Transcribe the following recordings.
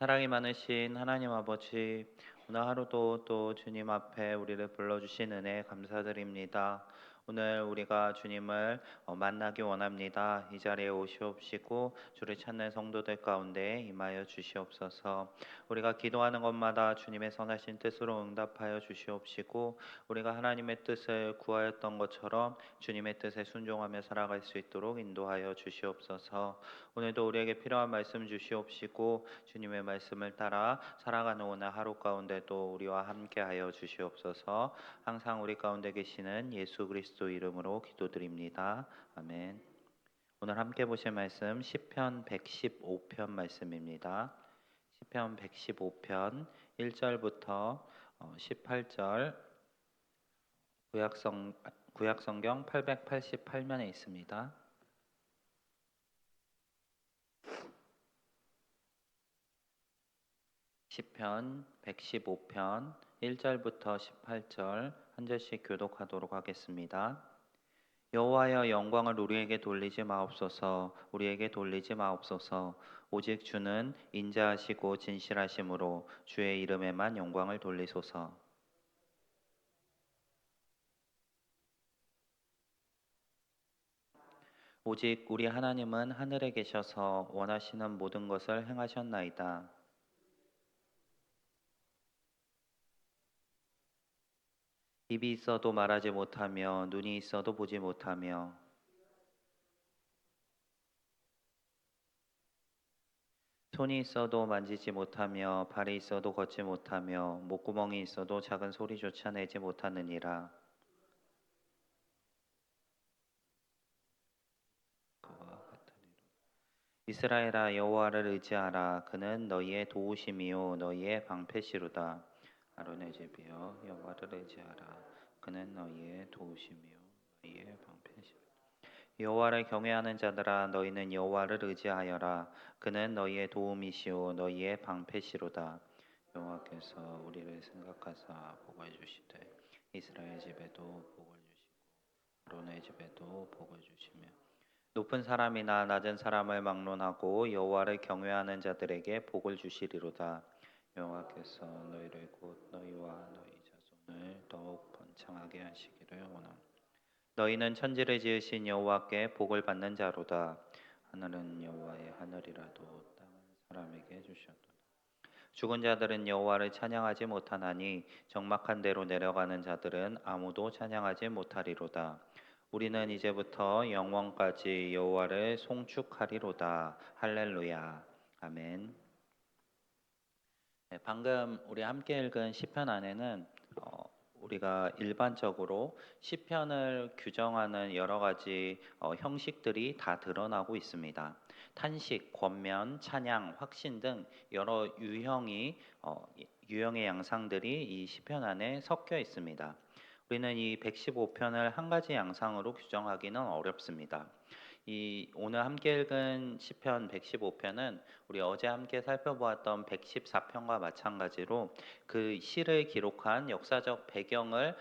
사랑이 많으신 하나님 아버지, 오늘 하루도 또 주님 앞에 우리를 불러주신 은혜 감사드립니다. 오늘 우리가 주님을 만나기 원합니다. 이 자리에 오시옵시고 주를 찾는 성도들 가운데 임하여 주시옵소서. 우리가 기도하는 것마다 주님의 선하신 뜻으로 응답하여 주시옵시고 우리가 하나님의 뜻을 구하였던 것처럼 주님의 뜻에 순종하며 살아갈 수 있도록 인도하여 주시옵소서. 오늘도 우리에게 필요한 말씀 주시옵시고 주님의 말씀을 따라 살아가는 오늘 하루 가운데도 우리와 함께하여 주시옵소서. 항상 우리 가운데 계시는 예수 그리스도 이름으로 기도드립니다. 아멘. 오늘 함께 보실 말씀 시편 115편 말씀입니다. 시편 115편 1절부터 18절 구약성경 888면에 있습니다. 시편 115편 1절부터 18절 한 절씩 교독하도록 하겠습니다. 여호와여 영광을 우리에게 돌리지 마옵소서. 우리에게 돌리지 마옵소서. 오직 주는 인자하시고 진실하심으로 주의 이름에만 영광을 돌리소서. 오직 우리 하나님은 하늘에 계셔서 원하시는 모든 것을 행하셨나이다. 입이 있어도 말하지 못하며 눈이 있어도 보지 못하며 손이 있어도 만지지 못하며 발이 있어도 걷지 못하며 목구멍이 있어도 작은 소리조차 내지 못하느니라. 이스라엘아 여호와를 의지하라. 그는 너희의 도우심이요 너희의 방패시로다. 아론의 집이여 여호와를 의지하라. 그는 너희의 도우심이요 너희의 방패시로다. 여호와를 경외하는 자들아 너희는 여호와를 의지하여라. 그는 너희의 도움이시오 너희의 방패시로다. 여호와께서 우리를 생각하사 복을 주시되 이스라엘 집에도 복을 주시고 아론의 집에도 복을 주시며 높은 사람이나 낮은 사람을 막론하고 여호와를 경외하는 자들에게 복을 주시리로다. 여호와께서 너희를 곧 너희와 너희 자손을 더욱 번창하게 하시기를 원함. 너희는 천지를 지으신 여호와께 복을 받는 자로다. 하늘은 여호와의 하늘이라도 땅은 사람에게 주셨도다. 죽은 자들은 여호와를 찬양하지 못하나니 적막한 데로 내려가는 자들은 아무도 찬양하지 못하리로다. 우리는 이제부터 영원까지 여호와를 송축하리로다. 할렐루야. 아멘. 네, 방금 우리 함께 읽은 시편 안에는 우리가 일반적으로 시편을 규정하는 여러 가지 형식들이 다 드러나고 있습니다. 탄식, 권면, 찬양, 확신 등 여러 유형의 양상들이 이 시편 안에 섞여 있습니다. 우리는 이 115편을 한 가지 양상으로 규정하기는 어렵습니다. 이 오늘 함께 읽은 시편 115편은 우리 어제 함께 살펴보았던 114편과 마찬가지로 그 시를 기록한 역사적 배경을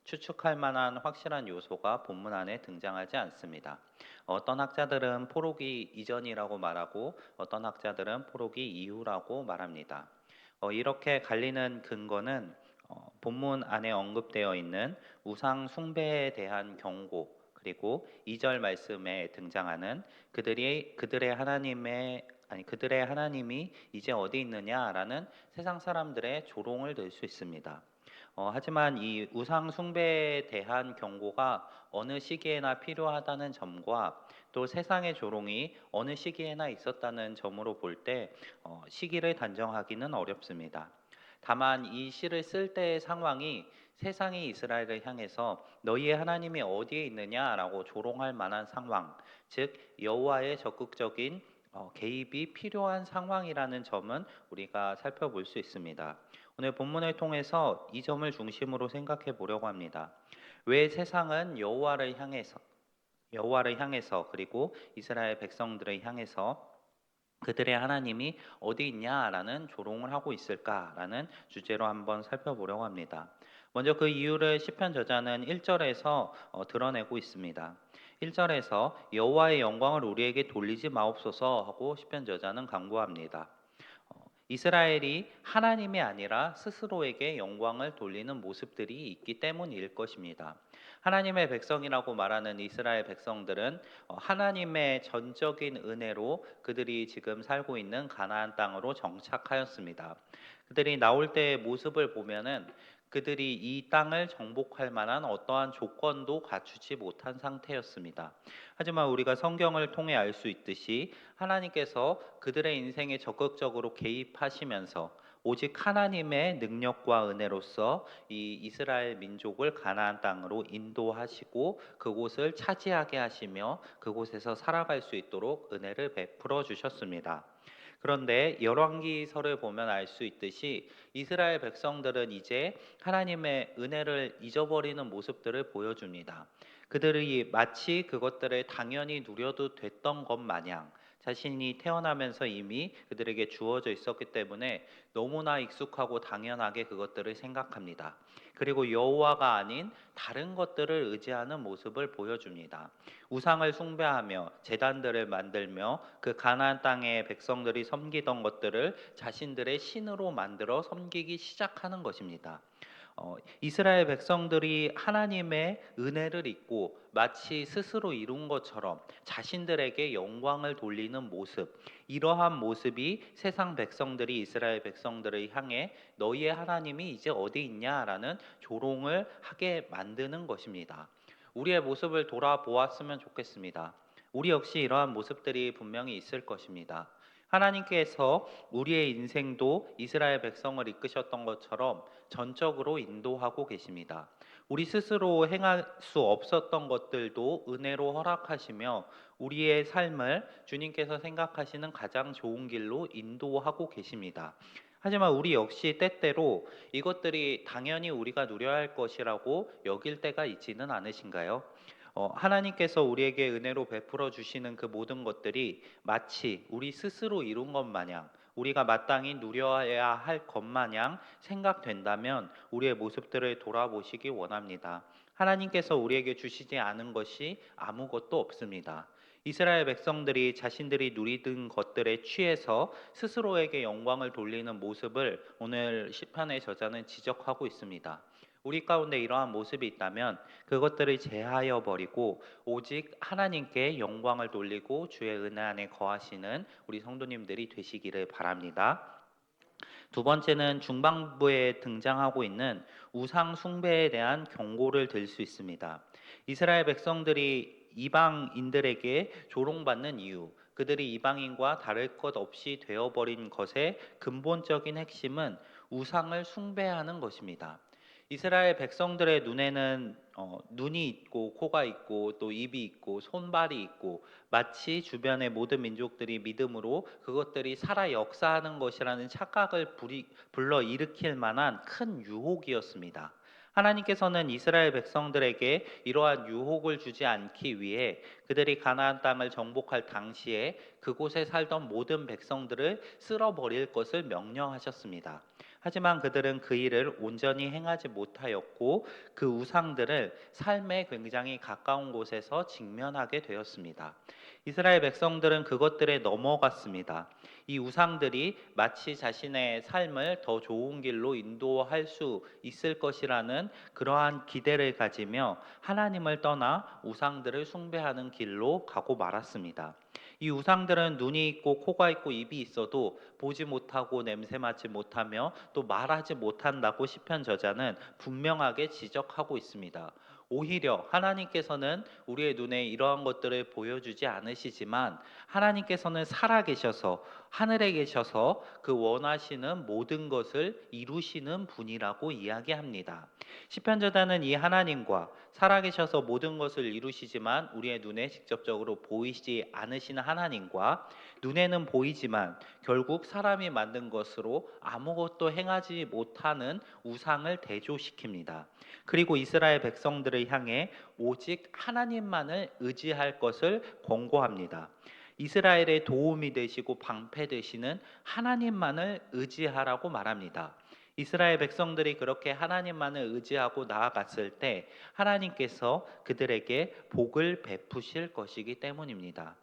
추측할 만한 확실한 요소가 본문 안에 등장하지 않습니다. 어떤 학자들은 포로기 이전이라고 말하고 어떤 학자들은 포로기 이후라고 말합니다. 이렇게 갈리는 근거는 본문 안에 언급되어 있는 우상 숭배에 대한 경고 그리고 2절 말씀에 등장하는 그들의 하나님이 이제 어디 있느냐라는 세상 사람들의 조롱을 들 수 있습니다. 하지만 이 우상 숭배에 대한 경고가 어느 시기에나 필요하다는 점과 또 세상의 조롱이 어느 시기에나 있었다는 점으로 볼 때 시기를 단정하기는 어렵습니다. 다만 이 시를 쓸 때의 상황이 세상이 이스라엘을 향해서 너희의 하나님이 어디에 있느냐라고 조롱할 만한 상황, 즉 여호와의 적극적인 개입이 필요한 상황이라는 점은 우리가 살펴볼 수 있습니다. 오늘 본문을 통해서 이 점을 중심으로 생각해 보려고 합니다. 왜 세상은 여호와를 향해서 그리고 이스라엘 백성들을 향해서 그들의 하나님이 어디 있냐라는 조롱을 하고 있을까라는 주제로 한번 살펴보려고 합니다. 먼저 그 이유를 시편 저자는 1절에서 드러내고 있습니다. 1절에서 여호와의 영광을 우리에게 돌리지 마옵소서 하고 시편 저자는 간구합니다. 이스라엘이 하나님이 아니라 스스로에게 영광을 돌리는 모습들이 있기 때문일 것입니다. 하나님의 백성이라고 말하는 이스라엘 백성들은 하나님의 전적인 은혜로 그들이 지금 살고 있는 가나안 땅으로 정착하였습니다. 그들이 나올 때의 모습을 보면은 그들이 이 땅을 정복할 만한 어떠한 조건도 갖추지 못한 상태였습니다. 하지만 우리가 성경을 통해 알 수 있듯이 하나님께서 그들의 인생에 적극적으로 개입하시면서 오직 하나님의 능력과 은혜로서 이 이스라엘 민족을 가나안 땅으로 인도하시고 그곳을 차지하게 하시며 그곳에서 살아갈 수 있도록 은혜를 베풀어 주셨습니다. 그런데 열왕기서를 보면 알 수 있듯이 이스라엘 백성들은 이제 하나님의 은혜를 잊어버리는 모습들을 보여줍니다. 그들이 마치 그것들을 당연히 누려도 됐던 것 마냥 자신이 태어나면서 이미 그들에게 주어져 있었기 때문에 너무나 익숙하고 당연하게 그것들을 생각합니다. 그리고 여호와가 아닌 다른 것들을 의지하는 모습을 보여줍니다. 우상을 숭배하며 제단들을 만들며 그 가나안 땅의 백성들이 섬기던 것들을 자신들의 신으로 만들어 섬기기 시작하는 것입니다. 이스라엘 백성들이 하나님의 은혜를 잊고 마치 스스로 이룬 것처럼 자신들에게 영광을 돌리는 모습, 이러한 모습이 세상 백성들이 이스라엘 백성들을 향해 너희의 하나님이 이제 어디 있냐라는 조롱을 하게 만드는 것입니다. 우리의 모습을 돌아보았으면 좋겠습니다. 우리 역시 이러한 모습들이 분명히 있을 것입니다. 하나님께서 우리의 인생도 이스라엘 백성을 이끄셨던 것처럼 전적으로 인도하고 계십니다. 우리 스스로 행할 수 없었던 것들도 은혜로 허락하시며 우리의 삶을 주님께서 생각하시는 가장 좋은 길로 인도하고 계십니다. 하지만 우리 역시 때때로 이것들이 당연히 우리가 누려야 할 것이라고 여길 때가 있지는 않으신가요? 하나님께서 우리에게 은혜로 베풀어 주시는 그 모든 것들이 마치 우리 스스로 이룬 것 마냥 우리가 마땅히 누려야 할 것 마냥 생각된다면 우리의 모습들을 돌아보시기 원합니다. 하나님께서 우리에게 주시지 않은 것이 아무것도 없습니다. 이스라엘 백성들이 자신들이 누리던 것들에 취해서 스스로에게 영광을 돌리는 모습을 오늘 시편의 저자는 지적하고 있습니다. 우리 가운데 이러한 모습이 있다면 그것들을 제하여 버리고 오직 하나님께 영광을 돌리고 주의 은혜 안에 거하시는 우리 성도님들이 되시기를 바랍니다. 두 번째는 중반부에 등장하고 있는 우상 숭배에 대한 경고를 들 수 있습니다. 이스라엘 백성들이 이방인들에게 조롱받는 이유, 그들이 이방인과 다를 것 없이 되어버린 것의 근본적인 핵심은 우상을 숭배하는 것입니다. 이스라엘 백성들의 눈에는 눈이 있고 코가 있고 또 입이 있고 손발이 있고 마치 주변의 모든 민족들이 믿음으로 그것들이 살아 역사하는 것이라는 착각을 불러일으킬 만한 큰 유혹이었습니다. 하나님께서는 이스라엘 백성들에게 이러한 유혹을 주지 않기 위해 그들이 가나안 땅을 정복할 당시에 그곳에 살던 모든 백성들을 쓸어버릴 것을 명령하셨습니다. 하지만 그들은 그 일을 온전히 행하지 못하였고 그 우상들을 삶에 굉장히 가까운 곳에서 직면하게 되었습니다. 이스라엘 백성들은 그것들에 넘어갔습니다. 이 우상들이 마치 자신의 삶을 더 좋은 길로 인도할 수 있을 것이라는 그러한 기대를 가지며 하나님을 떠나 우상들을 숭배하는 길로 가고 말았습니다. 이 우상들은 눈이 있고 코가 있고 입이 있어도 보지 못하고 냄새 맡지 못하며 또 말하지 못한다고 시편 저자는 분명하게 지적하고 있습니다. 오히려 하나님께서는 우리의 눈에 이러한 것들을 보여주지 않으시지만 하나님께서는 살아계셔서 하늘에 계셔서 그 원하시는 모든 것을 이루시는 분이라고 이야기합니다. 시편 저자는 이 하나님과 살아계셔서 모든 것을 이루시지만 우리의 눈에 직접적으로 보이지 않으시는 하나님과 눈에는 보이지만 결국 사람이 만든 것으로 아무것도 행하지 못하는 우상을 대조시킵니다. 그리고 이스라엘 백성들을 향해 오직 하나님만을 의지할 것을 권고합니다. 이스라엘의 도움이 되시고 방패 되시는 하나님만을 의지하라고 말합니다. 이스라엘 백성들이 그렇게 하나님만을 의지하고 나아갔을 때 하나님께서 그들에게 복을 베푸실 것이기 때문입니다.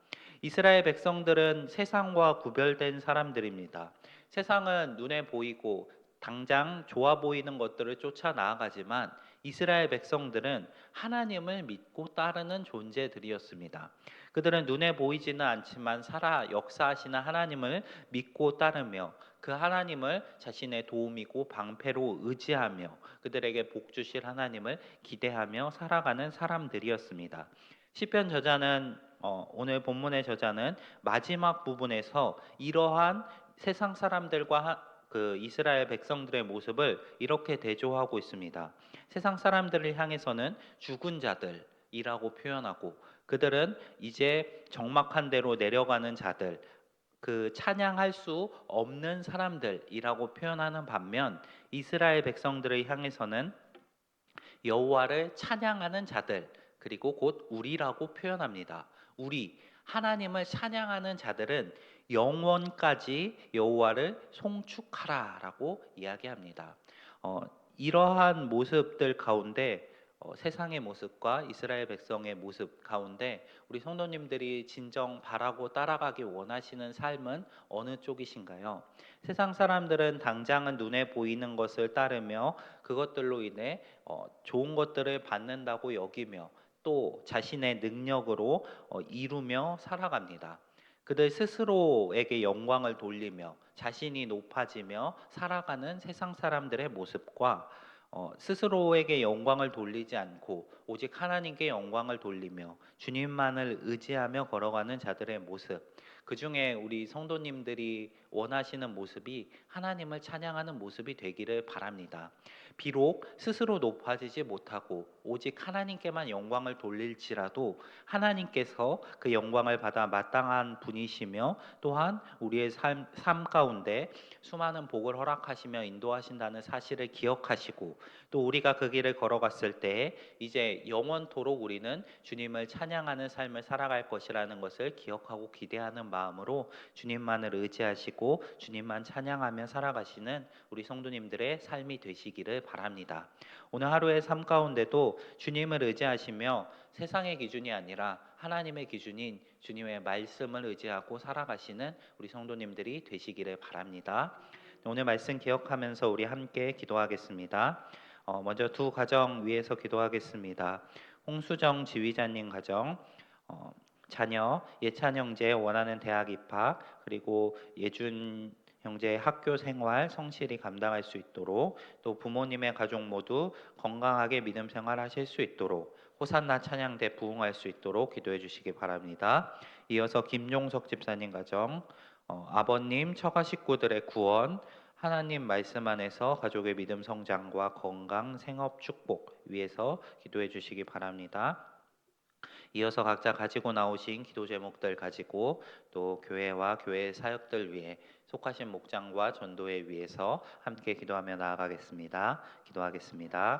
이스라엘 백성들은 세상과 구별된 사람들입니다. 세상은 눈에 보이고 당장 좋아 보이는 것들을 쫓아 나아가지만 이스라엘 백성들은 하나님을 믿고 따르는 존재들이었습니다. 그들은 눈에 보이지는 않지만 살아 역사하시는 하나님을 믿고 따르며 그 하나님을 자신의 도움이고 방패로 의지하며 그들에게 복 주실 하나님을 기대하며 살아가는 사람들이었습니다. 시편 저자는 오늘 본문의 저자는 마지막 부분에서 이러한 세상 사람들과 그 이스라엘 백성들의 모습을 이렇게 대조하고 있습니다. 세상 사람들을 향해서는 죽은 자들이라고 표현하고 그들은 이제 적막한 대로 내려가는 자들, 그 찬양할 수 없는 사람들이라고 표현하는 반면 이스라엘 백성들을 향해서는 여호와를 찬양하는 자들, 그리고 곧 우리라고 표현합니다. 우리 하나님을 찬양하는 자들은 영원까지 여호와를 송축하라라고 이야기합니다. 어, 이러한 모습들 가운데 세상의 모습과 이스라엘 백성의 모습 가운데 우리 성도님들이 진정 바라고 따라가기 원하시는 삶은 어느 쪽이신가요? 세상 사람들은 당장은 눈에 보이는 것을 따르며 그것들로 인해 좋은 것들을 받는다고 여기며 또 자신의 능력으로 이루며 살아갑니다. 그들 스스로에게 영광을 돌리며 자신이 높아지며 살아가는 세상 사람들의 모습과 스스로에게 영광을 돌리지 않고 오직 하나님께 영광을 돌리며 주님만을 의지하며 걸어가는 자들의 모습, 그 중에 우리 성도님들이 원하시는 모습이 하나님을 찬양하는 모습이 되기를 바랍니다. 비록 스스로 높아지지 못하고 오직 하나님께만 영광을 돌릴지라도 하나님께서 그 영광을 받아 마땅한 분이시며 또한 우리의 삶 가운데 수많은 복을 허락하시며 인도하신다는 사실을 기억하시고 또 우리가 그 길을 걸어갔을 때 이제 영원토록 우리는 주님을 찬양하는 삶을 살아갈 것이라는 것을 기억하고 기대하는 마음으로 주님만을 의지하시고 주님만 찬양하며 살아가시는 우리 성도님들의 삶이 되시기를 바랍니다. 오늘 하루의 삶 가운데도 주님을 의지하시며 세상의 기준이 아니라 하나님의 기준인 주님의 말씀을 의지하고 살아가시는 우리 성도님들이 되시기를 바랍니다. 오늘 말씀 기억하면서 우리 함께 기도하겠습니다. 먼저 두 가정 위해서 기도하겠습니다. 홍수정 지휘자님 가정, 자녀 예찬 형제 원하는 대학 입학, 그리고 예준 형제의 학교 생활 성실히 감당할 수 있도록, 또 부모님의 가족 모두 건강하게 믿음 생활하실 수 있도록 호산나 찬양대 부흥할 수 있도록 기도해 주시기 바랍니다. 이어서 김용석 집사님 가정, 아버님 처가 식구들의 구원, 하나님 말씀 안에서 가족의 믿음 성장과 건강 생업 축복 위해서 기도해 주시기 바랍니다. 이어서 각자 가지고 나오신 기도 제목들 가지고 또 교회와 교회 사역들 위해 속하신 목장과 전도회 위해서 함께 기도하며 나아가겠습니다. 기도하겠습니다.